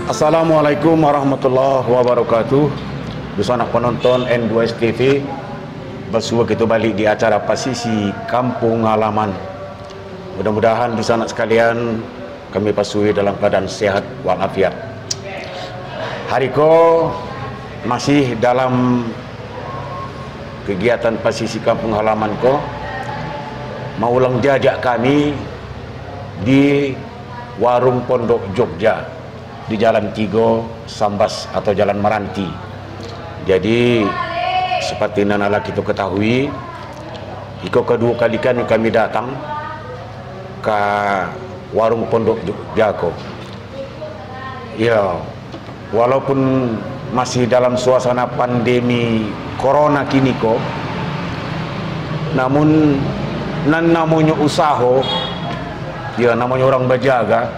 Assalamualaikum warahmatullahi wabarakatuh. Bersama penonton N2S TV, bersua kita balik di acara Pasisi Kampung Halaman. Mudah-mudahan di sana sekalian kami pasui dalam keadaan sehat walafiat. Hari ko masih dalam kegiatan Pasisi Kampung Halaman ko, mau ulang jajak kami di Warung Pondok Jogja di Jalan Tigo Sambas atau Jalan Meranti. Jadi seperti nanalah kita ketahui, iko kedua kali kan kami datang ke Warung Pondok Jogja ko. Ya, walaupun masih dalam suasana pandemi corona kini ko, namun namanya usaha, ya namanya orang berjaga,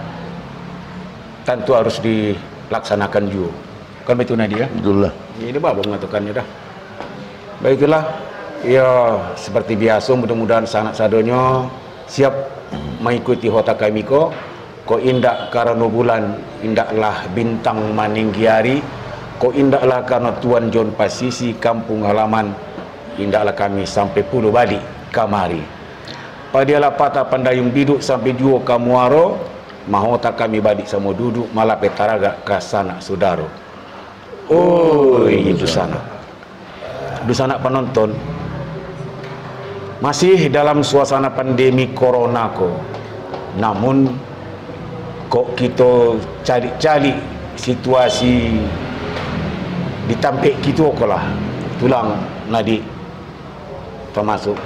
tentu harus dilaksanakan juga. Kan betul Nadia? Betul lah. Ini Bapak mengatakannya dah. Baiklah, ya seperti biasa, mudah-mudahan sanak sadonyo siap mengikuti hota kami ko indak karena bulan, indaklah bintang maninggiari, ko indaklah karena Tuan John Pasisi Kampung Halaman, indaklah kami sampai Pulau Bali kamari. Padialah patah pandayung biduk sampai juo kamuaro, mahota kami balik sama duduk malah petaraga ke sanak saudara. Oh, itu sana. Di sana penonton masih dalam suasana pandemi corona ko. Namun kok kita cari-cari situasi ditampik kita ko lah. Tulang nadi termasuk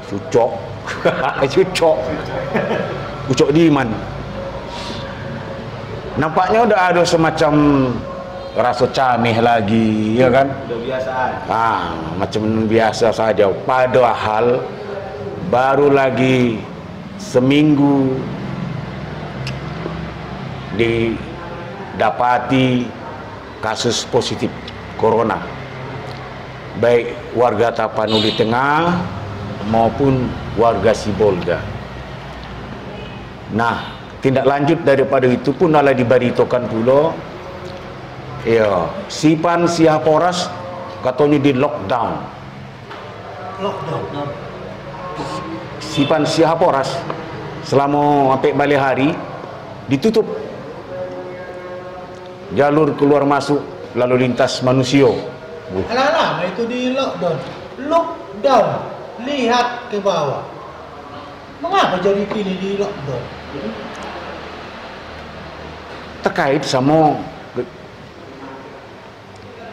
cucok. Cucok Diman. Nampaknya udah ada semacam rasa camih lagi, ya kan? Udah biasaan. Macam biasa saja. Padahal baru lagi seminggu didapati kasus positif corona, baik warga Tapanuli Tengah maupun warga Sibolga. Nah, tindak lanjut daripada itu pun adalah diberitakan pula, ya, Sipan Sihaporas katanya di lockdown. Lockdown. Sipan Sihaporas selama sampai balik hari ditutup jalur keluar masuk lalu lintas manusia. Alah, itu di lockdown. Lockdown. Lihat ke bawah. Mengapa jadi kini di lockdown? Terkait sama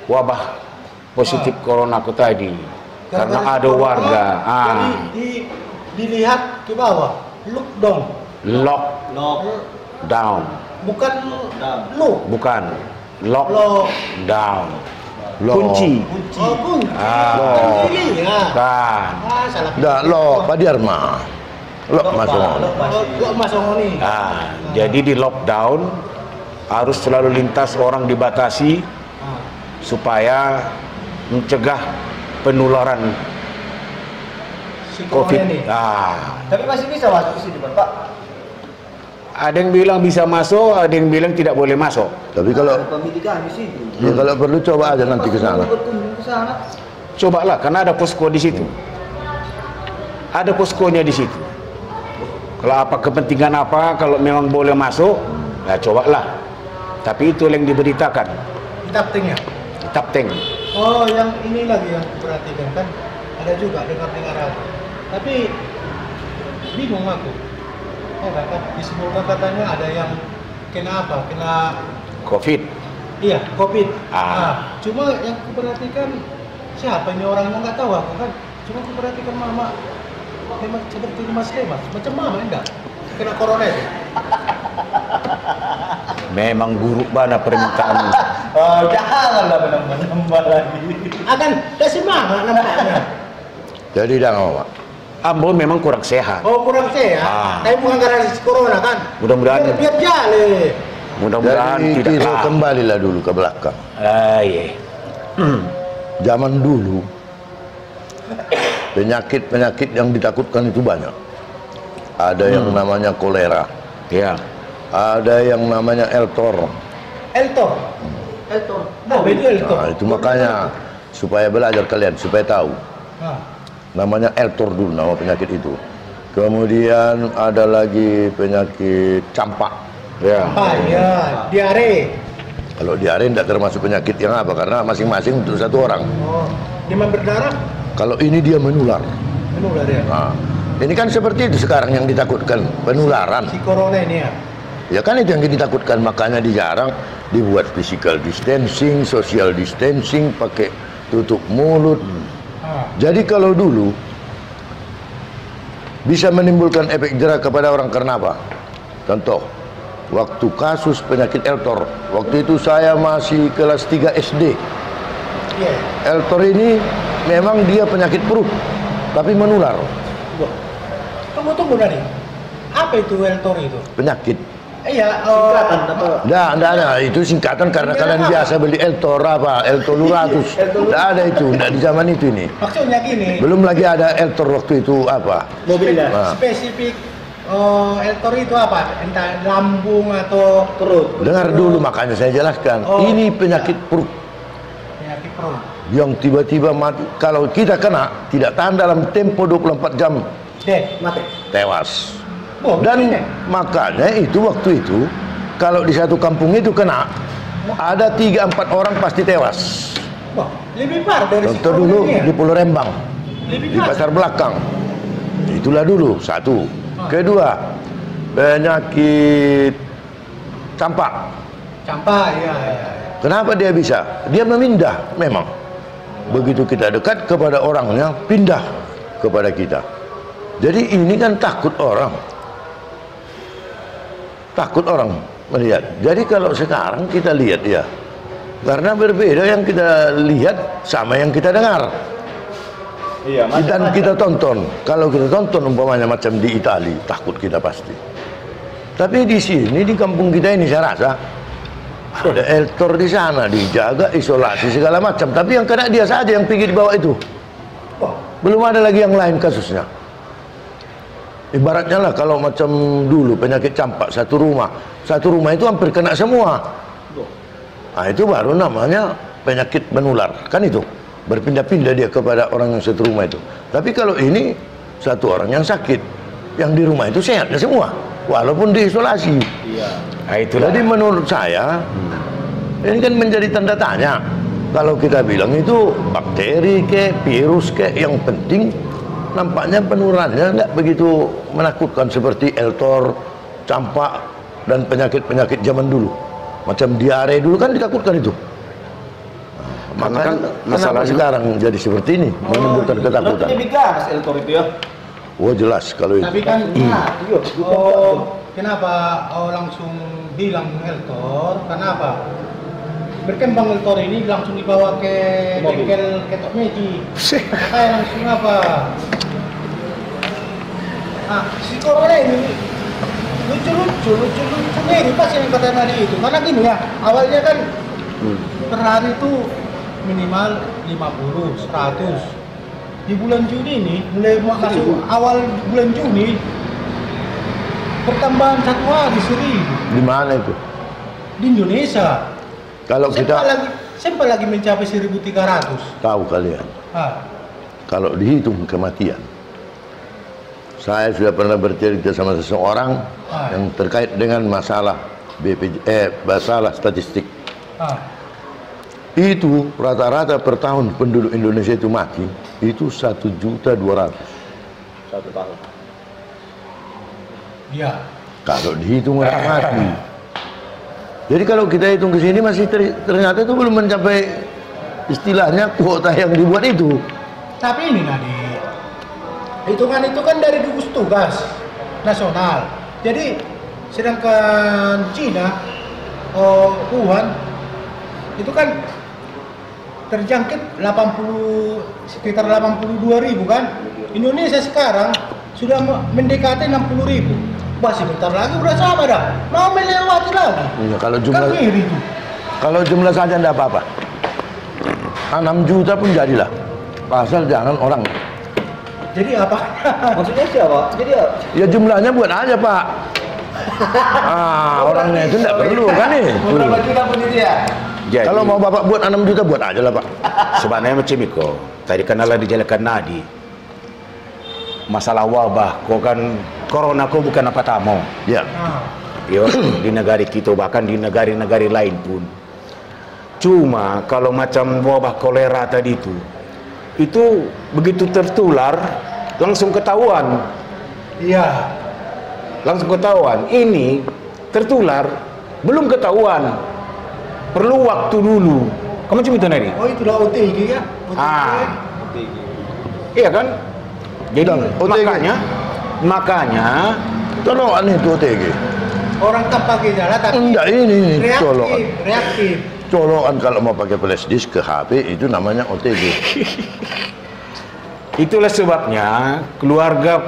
wabah positif corona ko tadi, karena ada warga jadi dilihat ke bawah. Lockdown. Lockdown. Bukan lock. Bukan lockdown. Kunci. Oh, kunci. Kan. Salah. Dah lo Pak Diarma. Lo masuk. Lock masuk ni. Jadi di lockdown, arus selalu lintas orang dibatasi supaya mencegah penularan Si COVID. ini. Tapi masih bisa masuk ke sini, Pak. Ada yang bilang bisa masuk, ada yang bilang tidak boleh masuk. Tapi kalau Pemilikan di situ. ya kalau perlu coba aja nanti ke sana. Berkunjung ke sana. Cobalah, karena ada posko di situ. Ada poskonya di situ. Kalau apa kepentingan apa, kalau memang boleh masuk, ya cobalah. Tapi itu yang diberitakan. Tapting ya? Tapting. Oh, yang ini lagi yang perhatikan kan ada juga dengar aku. Tapi bingung aku. Kan disebutkan katanya ada yang kena apa? Kena COVID. iya, COVID. Ah. Cuma yang kuperhatikan siapa ini orangnya nggak tahu aku kan. Cuma kuperhatikan mama memang seperti Mas Lemas. Macam mama enggak? Kena corona itu. Memang buruk banget permintaan. Oh, janganlah menambah lagi. Akan kasih mama nampaknya. Jadi dah Pak. Ambon memang kurang sehat. Oh, kurang sehat. Tapi bukan karena corona kan? Mudah-mudahan. Biar jalan. Mudah-mudahan Jadi tidak kita lah. kembalilah dulu ke belakang. Iya. Zaman dulu penyakit-penyakit yang ditakutkan itu banyak. Ada yang namanya kolera, Ya. ada yang namanya eltor, Eltor. Apa itu Eltor? Nah, itu makanya supaya belajar kalian, supaya tahu. Ah. Namanya Eltor dulu nama penyakit itu. Kemudian ada lagi penyakit campak. Ya. Ah, ya, diare. Kalau diare tidak termasuk penyakit yang apa, karena masing-masing untuk satu orang. Oh, demam berdarah Kalau ini dia menular. menular ya. Nah, ini kan seperti itu sekarang yang ditakutkan, penularan. Si corona ini ya. Ya kan itu yang ditakutkan, makanya dijarang dibuat physical distancing, social distancing, pakai tutup mulut. Ah. Jadi kalau dulu bisa menimbulkan efek jerah kepada orang karena apa? Contoh, waktu kasus penyakit Eltor, waktu itu saya masih kelas 3 SD. Iya. Eltor ini memang dia penyakit perut, tapi menular. Tunggu tadi. Apa itu Eltor itu? Penyakit. Iya, Enggak ada. Itu singkatan karena kalian biasa beli Eltor apa, Eltoluratus. Enggak ada itu, enggak di zaman itu ini. maksudnya gini. Belum lagi ada Eltor waktu itu apa. Nah, Spesifik Eltor itu apa? Entah lambung atau perut. dengar dulu makanya saya jelaskan. Oh, Ini penyakit perut Penyakit perut. yang tiba-tiba mati. Kalau kita kena, tidak tahan dalam tempo 24 jam, Mati. tewas. Oh, Dan begini. makanya itu waktu itu kalau di satu kampung itu kena, ada 3-4 orang pasti tewas. Wah, lebih parah dari si Contoh corona dulu ini ya? di Pulau Rembang, Lebih di parah. pasar belakang. Itulah dulu satu. Kedua, penyakit campak. Campak, ya. Kenapa dia bisa? Dia memindah memang. Begitu kita dekat kepada orangnya, pindah kepada kita. Jadi ini kan takut orang. Takut orang melihat. Jadi kalau sekarang kita lihat ya, karena berbeda yang kita lihat sama yang kita dengar. Iya, Dan kita tonton. Kalau kita tonton umpamanya macam di Italia, takut kita pasti. Tapi di sini di kampung kita ini saya rasa ada Eltor di sana, dijaga, isolasi segala macam. Tapi yang kena dia saja yang pergi di bawah itu. Belum ada lagi yang lain kasusnya. Ibaratnya lah kalau macam dulu penyakit campak satu rumah itu hampir kena semua. Nah itu baru namanya penyakit menular, kan itu berpindah-pindah dia kepada orang yang satu rumah itu. Tapi kalau ini satu orang yang sakit, yang di rumah itu sehatnya semua, walaupun diisolasi. Nah, itulah. Jadi menurut saya ini kan menjadi tanda tanya. Kalau kita bilang itu bakteri ke virus ke, yang penting nampaknya penularannya nggak begitu menakutkan seperti Eltor, campak, dan penyakit-penyakit zaman dulu. Macam diare dulu kan ditakutkan itu. Makanya masalah sekarang jadi seperti ini, menimbulkan ketakutan. Lebih gas Eltor itu ya. Oh jelas kalau itu. Tapi kan, kenapa langsung bilang Eltor? Kenapa? Berkembang Eltor ini langsung dibawa ke bengkel ketok meji. Makanya langsung apa? Ah, si corona ini lucu ini pas yang kata tadi itu. Karena gini ya, awalnya kan per hari itu minimal 50, 100. Di bulan Juni ini, mulai masuk awal bulan Juni, pertambahan 1 hari 1000 Di mana itu? di Indonesia. Kalau kita Sempat lagi mencapai 1300. tahu kalian, Ah, kalau dihitung kematian, saya sudah pernah bercerita sama seseorang yang terkait dengan masalah masalah statistik. Itu rata-rata per tahun penduduk Indonesia itu mati itu 1.200.000 1 tahun. iya. kalau dihitung orang mati. Jadi kalau kita hitung ke sini masih ternyata itu belum mencapai istilahnya kuota yang dibuat itu. Tapi ini Nadi, hitungan itu kan dari gugus tugas nasional. Jadi sedangkan Cina, Wuhan itu kan terjangkit sekitar 82.000 kan. Indonesia sekarang sudah mendekati 60.000. Masih bentar lagi udah sama dah. Mau melewati lagi. Iya, kalau Kan jumlah ngiri tuh. kalau jumlah saja tidak apa-apa. 6 juta pun jadilah. Pasal jangan orang. Jadi apa? Maksudnya siapa? Jadi ya Ya jumlahnya buat aja Pak. Orangnya itu tidak perlu kan nih. Berapa juta pun dia? Jadi, Kalau mau bapak buat 6 juta buat aja lah pak. sebenarnya macam itu. Tadi kenalah dijelaskan Nadi. Masalah wabah, kok kan corona kok bukan apa tamu. Ya. Yo, di negara kita bahkan di negara-negara lain pun. Cuma kalau macam wabah kolera tadi itu begitu tertular langsung ketahuan. Iya. Langsung ketahuan. Ini tertular belum ketahuan. Perlu waktu dulu. Kamu macam itu Nadi? Oh itulah OTG ya. OTG. Iya kan? Jadi OTG. makanya Tolong itu OTG. Orang tanpa gejala tapi Enggak ini colokan. reaktif. Colokan kalau mau pakai flash disk ke HP itu namanya OTG. itulah sebabnya keluarga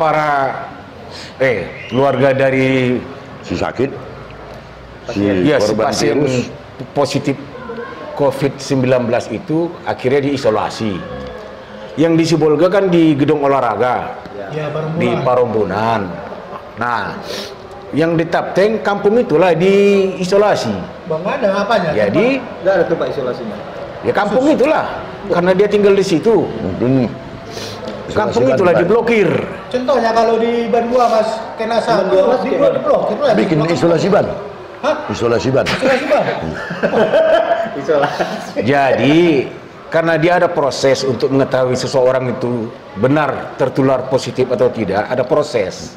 dari Si sakit, si si korban pasien virus. positif COVID-19 itu akhirnya diisolasi. Yang di Sibolga kan di gedung olahraga Ya baru di mulai. Parombunan. Nah, yang di Tapteng kampung itulah diisolasi. Bang ada apanya? Jadi Nggak ada tempat isolasinya. ya kampung itulah karena dia tinggal di situ. Mungkin Kampung isolasi itulah baik. diblokir. Contohnya kalau di Bandua Mas kena satu, Bandua, Mas, diblokir lah. Bikin isolasi ban. Hah? Isolasi ban. Isolasi Bang? Isolasi. Jadi karena dia ada proses untuk mengetahui seseorang itu benar tertular positif atau tidak, ada proses.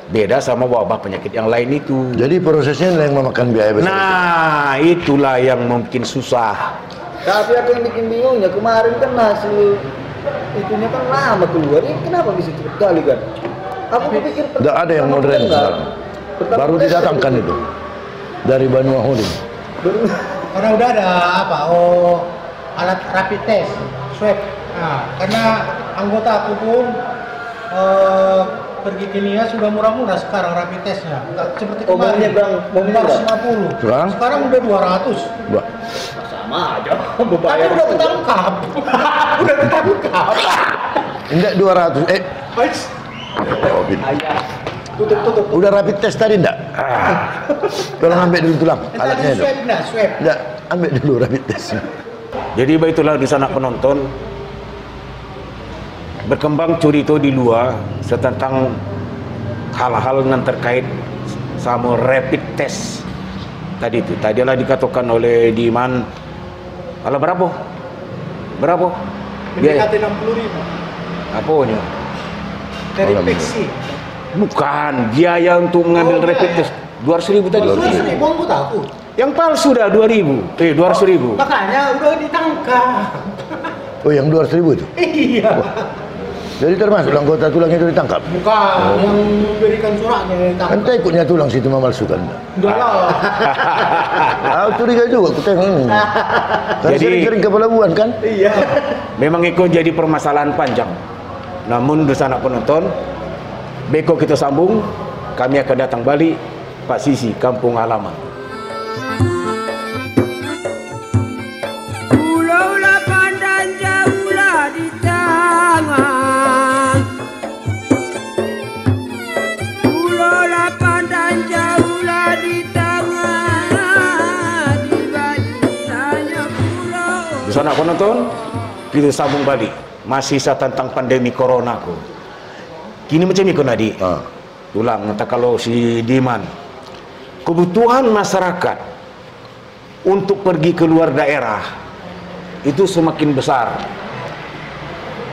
Beda sama wabah penyakit yang lain itu. Jadi prosesnya yang memakan biaya besar. Nah, itulah yang mungkin susah. Tapi aku yang bikin bingungnya kemarin kan hasil itunya kan lama keluar. Ini kenapa bisa cepat kali kan? Aku pikir Tidak ada yang modern sekarang. Baru didatangkan itu dari Banua Holding. Karena udah ada apa? Alat rapid test, swab. Nah, karena anggota aku pun pergi ke Nia sudah murah-murah sekarang rapid testnya. Nggak seperti Oh, kemarin. mau nyebrang 450. Sekarang? Udah 200. Wah, sama aja. Tapi Berbayar. udah ketangkap. Udah ketangkap. enggak 200. Ais. Covid. Ayah. Tutup. Udah rapid test tadi enggak? Tolong ambil dulu tulang alatnya itu. Swab enggak? Swab. Enggak, ambil dulu rapid test. Jadi baitulah di sana penonton berkembang cerita di luar tentang hal-hal yang terkait sama rapid test tadi itu. Tadilah dikatakan oleh Diman, ala berapa? Mendekati 60.000. Apanya? Dari Alhamdulillah. Peksi. Bukan, biaya untuk mengambil Oh, rapid biaya. test 200.000 tadi. 200.000 aku tahu. Yang palsu dah 200.000. Makanya udah ditangkap. Oh, yang 200.000 itu. Iya. Jadi termasuk anggota tulang itu ditangkap. Bukan yang memberikan suratnya yang Kan ditangkap. ikutnya tulang situ memalsukan. Udah lah. Aku curiga juga aku tengok ini. Kan Jadi- sering-sering ke pelabuhan kan? Iya. Memang itu jadi permasalahan panjang. Namun di sana penonton, besok kita sambung. Kami akan datang balik Pak Sisi, kampung halaman. Pulaulah pandang jauhlah di tangan. Pulaulah pandang jauhlah di tangan. Di barisannya pulau. Di sana penonton, kita sambung balik. Masih tentang pandemi corona ko. Kini macam ni ko Nadi. Ulang entah kalau si Diman. Kebutuhan masyarakat untuk pergi keluar daerah itu semakin besar.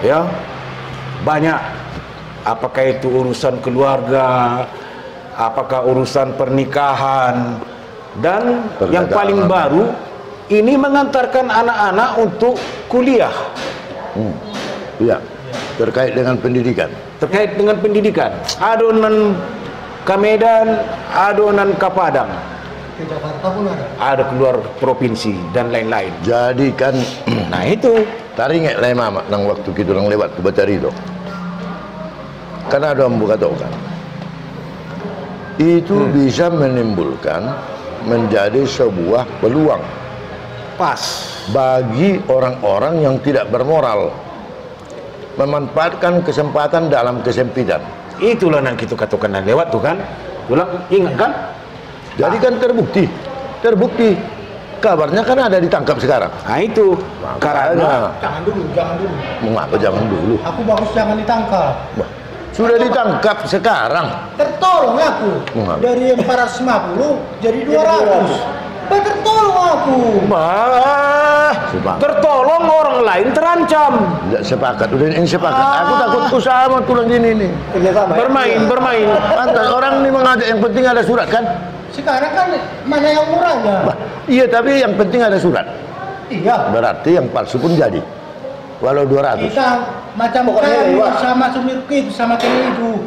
Ya. Banyak, apakah itu urusan keluarga, apakah urusan pernikahan, dan yang Perdagangan. paling baru ini mengantarkan anak-anak untuk kuliah. Iya. Terkait dengan pendidikan. Terkait dengan pendidikan, adonan ke Medan, adonan ke Padang, Ke Jakarta pun ada. ada keluar provinsi dan lain-lain. Jadi kan Nah itu taringet lah mama nang waktu kita orang lewat ke Batari itu. Karena ada yang buka kan. Itu bisa menimbulkan menjadi sebuah peluang pas. bagi orang-orang yang tidak bermoral memanfaatkan kesempatan dalam kesempitan. Itulah yang kita katakan lewat tuh kan. Ulang, ingat kan? Jadi kan terbukti. Kabarnya kan ada ditangkap sekarang. Nah itu karena Jangan dulu. Mengapa jangan dulu? Aku bagus jangan ditangkap. Bah, sudah ditangkap sekarang. Tertolong aku. Mengapa? Dari 450 jadi 200. Tertolong aku. tertolong, orang lain terancam. Tidak sepakat, udah ini sepakat. Aku takut usaha sama tulang gini nih. Bermain. Pantas orang ini mengajak, yang penting ada surat kan? Sekarang kan mana yang murahnya? Bah, iya, tapi yang penting ada surat. Iya. Berarti yang palsu pun jadi. Walau 200. Kita macam kami sama Sumirki sama Kini itu.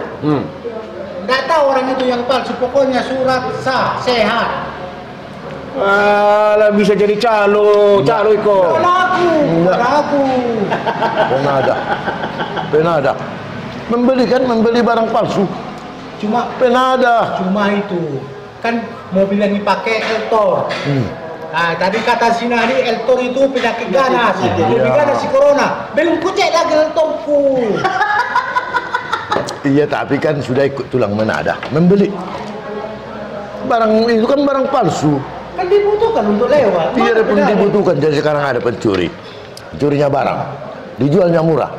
Nggak tahu orang itu yang palsu, pokoknya surat sah, sehat. Alah, bisa jadi calo iko. Aku. Penada. Membeli barang palsu. Cuma itu kan mobil yang dipakai Eltor. Nah, tadi kata Sinari Eltor itu penyakit ganas. Lebih ganas si corona. Belum kucek lagi Eltorku. Iya, tapi kan sudah ikut tulang menada. Membeli barang itu kan barang palsu. Kan dibutuhkan untuk lewat. Iya, pun dibutuhkan. Jadi sekarang ada pencuri. Curinya barang. Dijualnya murah.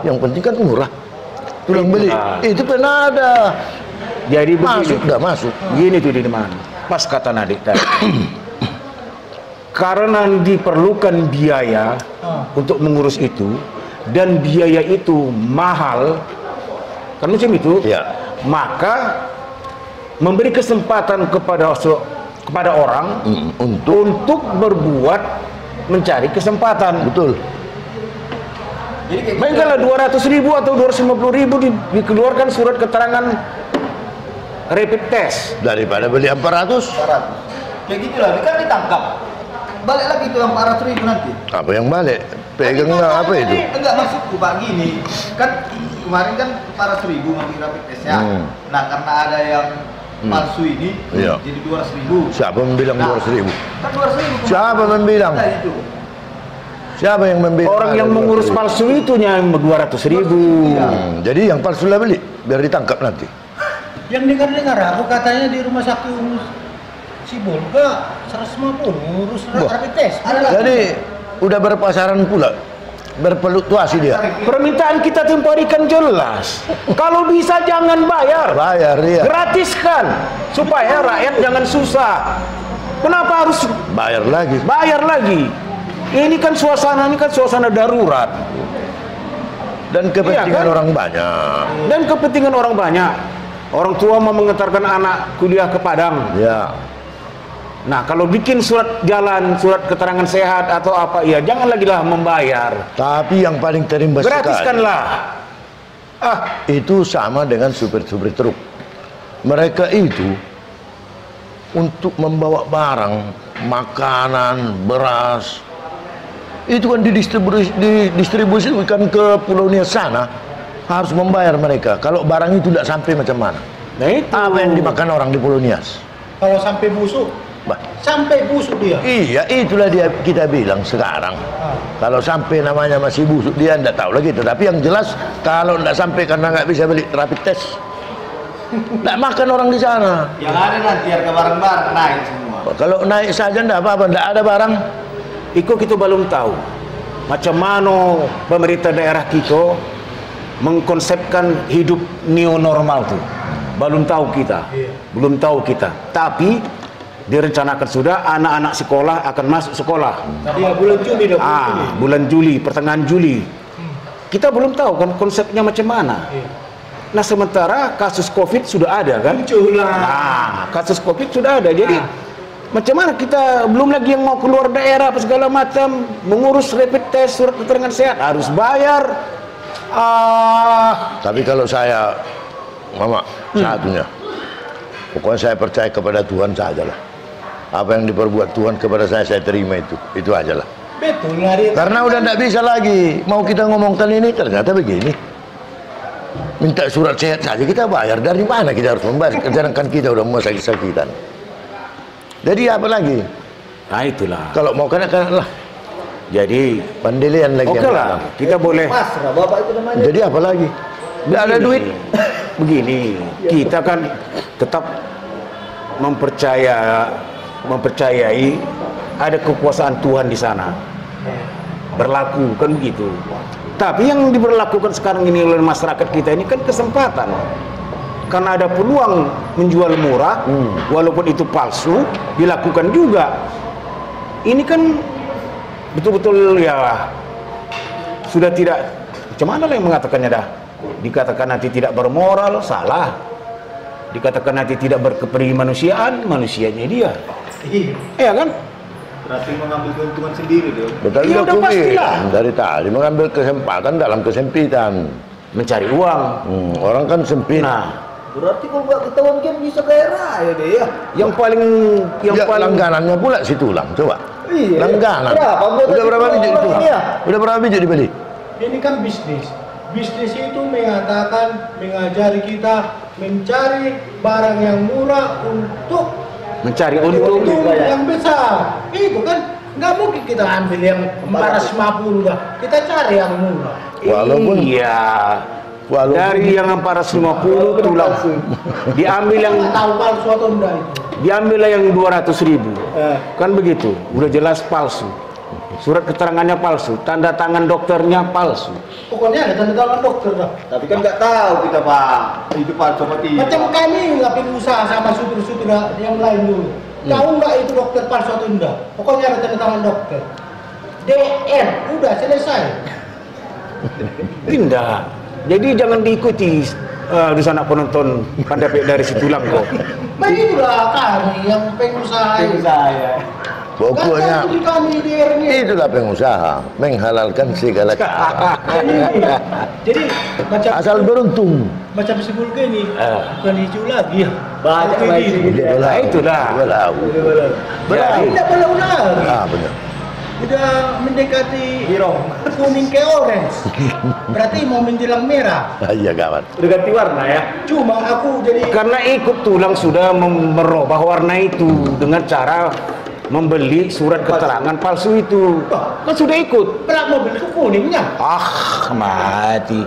Yang penting kan murah. Tulang beli. Itu penada. Jadi masuk. Gini tuh di mana? Pas kata Nadik tadi. Karena diperlukan biaya untuk mengurus itu, dan biaya itu mahal, kan macam itu. Ya. Maka memberi kesempatan kepada orang untuk berbuat, mencari kesempatan. Betul. Main kalau 200.000 atau 250.000 dikeluarkan surat keterangan rapid test Daripada beli 400. Kayak gitulah, kan ditangkap. Balik lagi ke yang 400.000 nanti. Apa yang balik? Pegangnya apa itu? Enggak, maksudku Pak gini. Kan kemarin kan 400.000 ngambil rapid testnya. Nah, karena ada yang palsu ini, Iya. jadi 200.000. Siapa membilang 200.000? Kan 200.000. Siapa membilang? Siapa yang membilang? orang yang mengurus palsu itu yang 200.000. Jadi yang palsu lah beli, biar ditangkap nanti. Yang dengar aku katanya di rumah sakit Sibolga 150 ngurus rapid test. Jadi udah berpasaran pula, berpeluktuasi dia. Permintaan kita tempoh hari kan jelas. Kalau bisa jangan bayar. Bayar dia. Gratiskan supaya rakyat jangan susah. Kenapa harus Bayar lagi. bayar lagi? Ini kan suasana darurat. Dan kepentingan Iya, kan? orang banyak. Dan kepentingan orang banyak. Orang tua mau mengantarkan anak kuliah ke Padang. Ya. Nah, kalau bikin surat jalan, surat keterangan sehat atau apa, ya jangan lagi lah membayar. Tapi yang paling terimbas Gratiskanlah. itu sama dengan supir-supir truk. Mereka itu untuk membawa barang, makanan, beras, itu kan didistribusikan ke Pulau Nias sana, harus membayar mereka. Kalau barang itu tidak sampai macam mana? Nah, itu Apa yang dimakan orang di Pulau Nias? Kalau sampai busuk, dia. Iya, itulah kita bilang sekarang. Kalau sampai namanya masih busuk, dia tidak tahu lagi. Tetapi yang jelas, kalau tidak sampai karena nggak bisa beli rapid test, tidak makan orang di sana. Yang ada nanti harga barang-barang naik semua. Kalau naik saja tidak apa-apa, tidak ada barang. kita belum tahu macam mana pemerintah daerah kita mengkonsepkan hidup new normal tuh. Belum tahu kita. Tapi direncanakan sudah anak-anak sekolah akan masuk sekolah. Iya, bulan Juli bulan Juli, pertengahan Juli. Kita belum tahu kan konsepnya macam mana. Nah, sementara kasus Covid sudah ada kan? Nah, kasus Covid sudah ada. Jadi macam mana kita belum lagi yang mau keluar daerah apa segala macam, mengurus rapid test, surat keterangan sehat harus bayar. Tapi kalau saya, Mama, satunya, pokoknya saya percaya kepada Tuhan sajalah. Apa yang diperbuat Tuhan kepada saya terima itu ajalah. Betul, Lari. Karena udah tidak bisa lagi. Mau kita ngomongkan ini, ternyata begini. Minta surat sehat saja kita bayar. Dari mana kita harus membayar? Sedangkan kita udah mau sakit-sakitan. Jadi apa lagi? Nah, itulah. Kalau mau kanak-kanak lah. Jadi Pendelian lagi. oke lah, kita boleh. Pasrah, Bapak itu namanya. Jadi apa lagi? Nggak ada duit. Begini, kita kan tetap mempercayai ada kekuasaan Tuhan di sana. Berlaku kan begitu. Tapi yang diberlakukan sekarang ini oleh masyarakat kita ini kan kesempatan. Karena ada peluang menjual murah, walaupun itu palsu, dilakukan juga. Ini kan betul-betul ya sudah tidak, macam mana lah yang mengatakannya dah? Dikatakan nanti tidak bermoral, salah. Dikatakan nanti tidak berkemanusiaan, manusianya dia. Iya kan? Berarti mengambil keuntungan sendiri dong. Betul Iya, udah juga, pastilah. dari tadi mengambil kesempatan dalam kesempitan. Mencari uang. Orang kan sempit. Nah, Berarti kalau nggak ketahuan kan bisa kaya raya deh ya. yang paling Ya, langganannya pula si tulang, coba. Iya. Langganan. Berapa? Udah berapa biji itu? Iya. Udah berapa biji dibeli? Ini kan bisnis. Bisnis itu mengatakan, mengajari kita mencari barang yang murah untuk mencari untung. yang besar. Itu kan nggak mungkin kita ambil yang 450 dah. Kita cari yang murah. Walaupun Iya. Walaupun Dari yang 450 tulang diambil yang Nggak tahu palsu atau enggak itu. diambillah yang 200.000. Kan begitu, udah jelas palsu. Surat keterangannya palsu, tanda tangan dokternya palsu. Pokoknya ada tanda tangan dokter dah. Tapi kan nggak tahu kita Pak, itu palsu apa tidak. Macam kami ngapain usaha sama supir-supir yang lain dulu. Tahu nggak itu dokter palsu atau enggak? Pokoknya ada tanda tangan dokter. DR, udah selesai. Tidak. Jadi jangan diikuti di sana penonton pandapek dari Situlang kok. Nah itulah kami yang pengusaha ini. pokoknya Kan kami DR-nya. itulah pengusaha menghalalkan segala cara. Jadi macam Asal beruntung. macam si Bulga ini bukan hijau lagi ya. Banyak Oke, baik gini. sih. Nah, itulah. Belau. Jadi, Tidak belau lagi. Ah, benar. Udah mendekati Hero. kuning ke orange. Berarti mau menjelang merah. Iya kawan. Udah ganti warna ya. Cuma aku jadi karena ikut tulang sudah merubah warna itu dengan cara membeli surat keterangan palsu itu. Kan sudah ikut. pelak mobil itu kuningnya. Mati.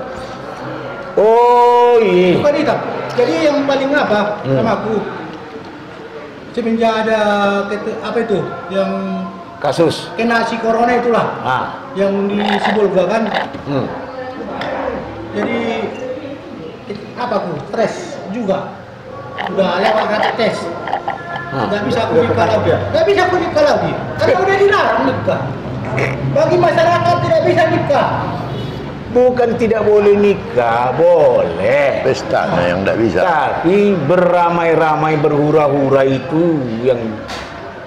Oh iya. Bukan hitam. Jadi yang paling apa sama aku semenjak ada apa itu yang Kasus. kena si corona itulah yang di Sibolga kan. Jadi apa aku stres juga. Udah lewat rapid test. Nggak bisa aku nikah lagi. Nggak bisa aku nikah lagi. Karena udah dilarang nikah. Bagi masyarakat tidak bisa nikah. Bukan tidak boleh nikah, boleh. Pesta yang tidak bisa. Tapi beramai-ramai berhura-hura itu yang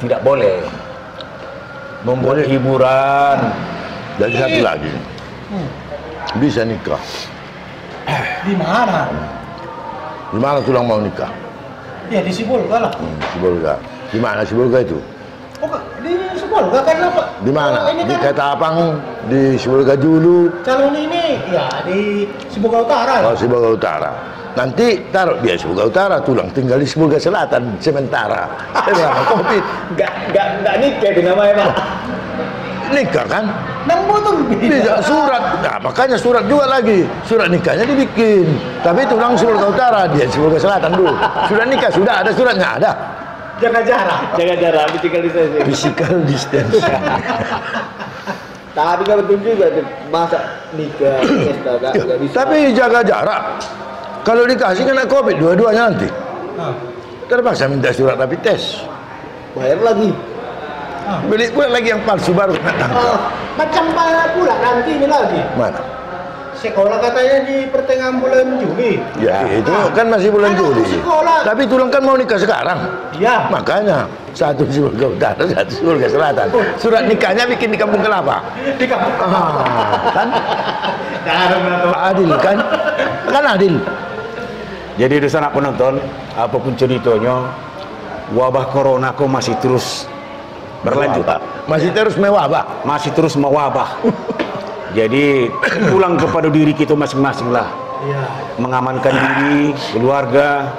tidak boleh. Membuat hiburan. Dan satu lagi. Bisa nikah. Di mana? Di mana tulang mau nikah? Ya di Sibolga lah. Sibolga. Di mana Sibolga itu? Oh, di Sibolga kan apa? Di mana? Ini Di kan Ketapang, di Sibolga dulu. calon ini ya di Sibolga Utara. Oh, Sibolga Utara. Nanti taruh dia Sibolga Utara, tulang tinggal di Sibolga Selatan sementara. Selama Covid. Nggak nikah di namanya Pak. Nikah kan? Nang motor Bisa surat. Nah, makanya surat juga lagi. Surat nikahnya dibikin. Tapi tulang Sibolga Utara, dia Sibolga Selatan dulu. Sudah nikah, sudah ada suratnya, ada. jaga jarak. Jaga jarak, physical distancing. Physical distance. Tapi nggak betul juga tuh. Masa nikah pesta nggak bisa. Tapi jaga jarak. Kalau dikasih kena Covid dua-duanya nanti. Terpaksa minta surat rapid test. bayar lagi. Beli pula lagi yang palsu baru kena tangkap. Macam mana pula nanti ini lagi? Mana? Sekolah katanya di pertengahan bulan Juli. Ya, itu kan masih bulan Anakku Juli. sekolah. Tapi tulang kan mau nikah sekarang. Ya. Makanya satu di Sibolga Utara, satu di Sibolga Selatan. Surat nikahnya bikin di Kampung Kelapa. Di kampung. Kan? Adil kan? Kan adil. Jadi di sana penonton, apapun ceritanya, wabah corona kok masih terus berlanjut. Masih terus mewabah. Masih terus mewabah. Jadi pulang kepada diri kita masing-masing lah. Iya. Mengamankan diri, keluarga,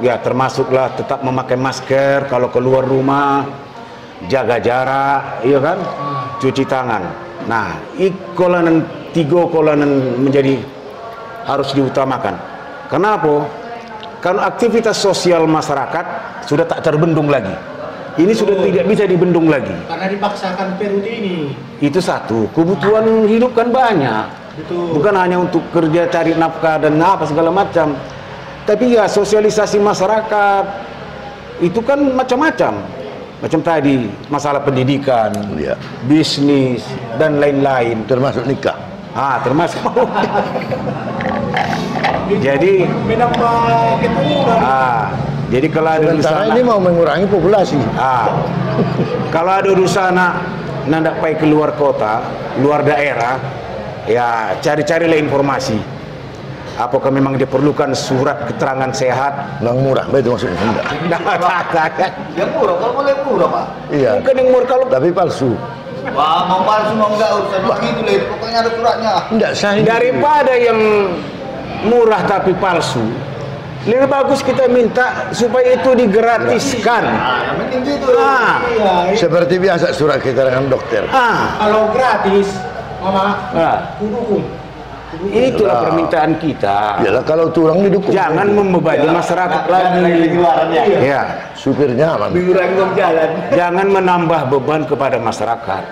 ya termasuklah tetap memakai masker kalau keluar rumah, jaga jarak, iya kan? Cuci tangan. Nah, tiga kolanan menjadi harus diutamakan. Kenapa? Karena aktivitas sosial masyarakat sudah tak terbendung lagi. Ini sudah tidak bisa dibendung lagi. Karena dipaksakan periode ini. Itu satu. Kebutuhan hidup kan banyak. Betul. Bukan hanya untuk kerja cari nafkah dan apa segala macam. Tapi ya sosialisasi masyarakat itu kan macam-macam. Macam tadi masalah pendidikan, Iya. bisnis dan lain-lain. Termasuk nikah. Termasuk. Jadi menambah keturunan. jadi kalau ada di Sementara sana ini mau mengurangi populasi. kalau ada di sana nandak pai keluar kota, luar daerah, ya cari-carilah informasi. Apakah memang diperlukan surat keterangan sehat? Nang murah, itu maksudnya enggak. Yang murah, kalau boleh murah Pak. Iya. Mungkin yang murah kalau Tapi palsu. Wah, mau palsu mau enggak urusan begitu lah. Pokoknya ada suratnya. Enggak sah. daripada yang murah tapi palsu, lebih bagus kita minta supaya itu digratiskan. Yang penting gitu. Iya. Seperti biasa surat keterangan dokter. Kalau gratis, Mama, dukung. Itulah permintaan kita. Iyalah kalau turang didukung. Jangan membebani masyarakat lagi. Ya, Supirnya aman. jangan menambah beban kepada masyarakat.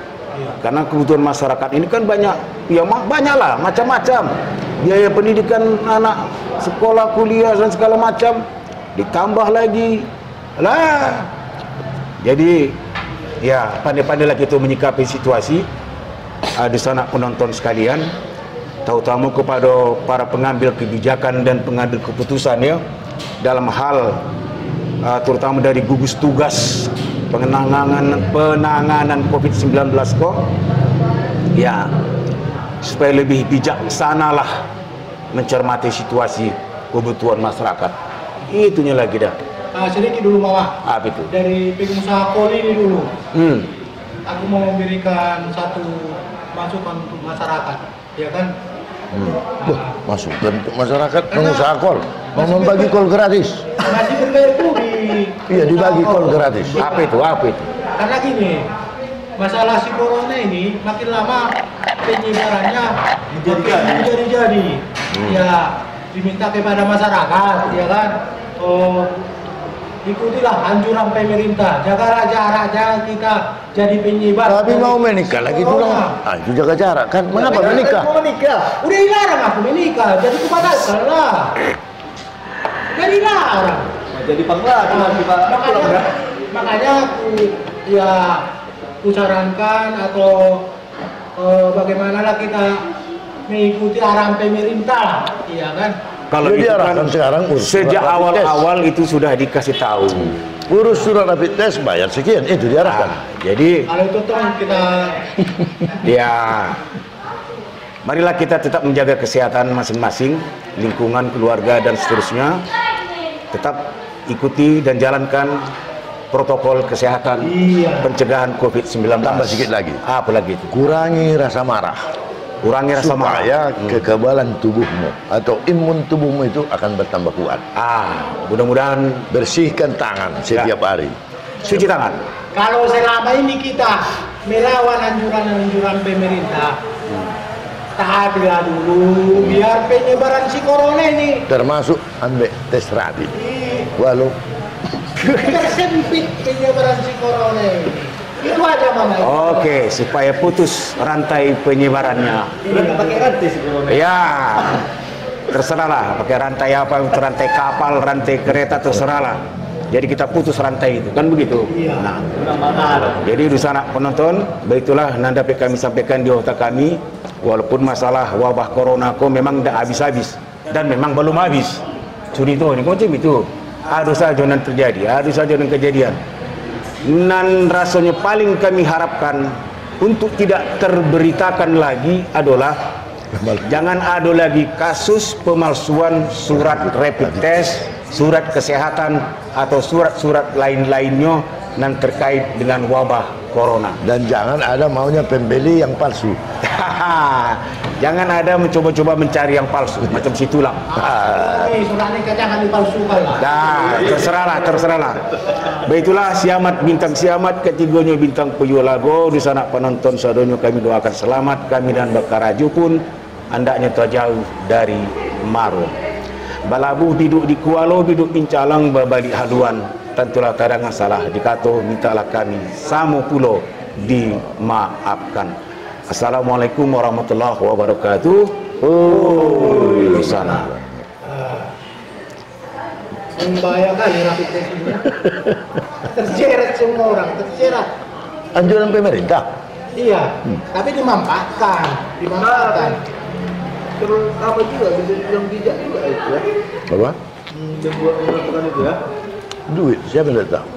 Karena kebutuhan masyarakat ini kan banyak, ya banyak lah, macam-macam. Biaya pendidikan anak, sekolah, kuliah dan segala macam, ditambah lagi lah. Jadi ya pandai-pandailah kita menyikapi situasi. Di sana penonton sekalian, terutama kepada para pengambil kebijakan dan pengambil keputusan ya, dalam hal terutama dari gugus tugas penanganan COVID-19 kok, ya supaya lebih bijaksanalah mencermati situasi kebutuhan masyarakat. Itunya lagi dah. Sedikit dulu Mama. Apa itu? Dari pengusaha kol ini dulu. Hmm. Aku mau memberikan satu masukan untuk masyarakat, ya kan? Masuk untuk masyarakat pengusaha kol. Mau membagi kol gratis. Masih berbayar tuh di. Iya, dibagi kol gratis. Apa itu? Apa itu? Karena gini, masalah si corona ini makin lama penyebarannya menjadi-jadi. Ya diminta kepada masyarakat, ya kan? Ikutilah anjuran pemerintah, jagalah jarak, jangan kita jadi penyebar. Tapi mau menikah lagi tulang. Itu jaga jarak kan. Mengapa menikah? Mau menikah. Udah dilarang aku menikah, jadi kepadatan lah. Jadi larang. Jadi panggilan Makanya aku ya sarankan atau bagaimanalah kita mengikuti arahan pemerintah, iya kan? Kalau Jadi itu arahkan sekarang urus sejak surat rapid test. awal-awal itu sudah dikasih tahu. Urus surat rapid test bayar sekian, itu diarahkan. Jadi Kalau itu tuh kita ya marilah kita tetap menjaga kesehatan masing-masing, lingkungan, keluarga dan seterusnya. Tetap ikuti dan jalankan protokol kesehatan pencegahan COVID-19. Tambah sedikit lagi. Apa lagi itu? Kurangi rasa marah. Kurangi rasa marah. Supaya kekebalan tubuhmu atau imun tubuhmu itu akan bertambah kuat. Mudah-mudahan Bersihkan tangan setiap hari. cuci tangan. kalau selama ini kita melawan anjuran-anjuran pemerintah, taatilah dulu biar penyebaran si corona ini Termasuk ambil tes rapid. Walau tersempit penyebaran si corona ini. Itu aja Mama. Oke, supaya putus rantai penyebarannya. Udah nggak pakai rantai sih corona. Ya, terserahlah pakai rantai apa, rantai kapal, rantai kereta, terserahlah. Jadi kita putus rantai itu, kan begitu. Nah, jadi di sana penonton, baitulah nanda kami sampaikan di otak kami, walaupun masalah wabah corona kok memang tidak habis-habis dan memang belum habis. Curi itu, ini macam itu. Ada saja yang terjadi, ada saja yang kejadian. Dan rasanya paling kami harapkan untuk tidak terberitakan lagi adalah jangan ada lagi kasus pemalsuan surat rapid test, surat kesehatan atau surat-surat lain-lainnya yang terkait dengan wabah corona. dan jangan ada maunya pembeli yang palsu. Jangan ada mencoba-coba mencari yang palsu macam situlah. Surat nikah jangan dipalsukan lah. Nah, terserahlah. Baitulah siamat bintang siamat ketiganya bintang puyuh lago di sana penonton sadonyo kami doakan selamat kami dan Bakaraju pun hendaknya terjauh dari maro. Balabu biduk di kualo, biduk incalang berbalik haluan. Tentulah kadang salah dikata, mintalah kami sama pulo dimaafkan. Assalamualaikum warahmatullahi wabarakatuh. Di sana. Bahaya kali rapid test ini. Terjerat semua orang, terjerat. Anjuran pemerintah. Iya, tapi dimanfaatkan. Terus apa juga bisa dibilang bijak juga itu ya. Apa? Yang buat melakukan itu ya. Duit, siapa yang tak tahu?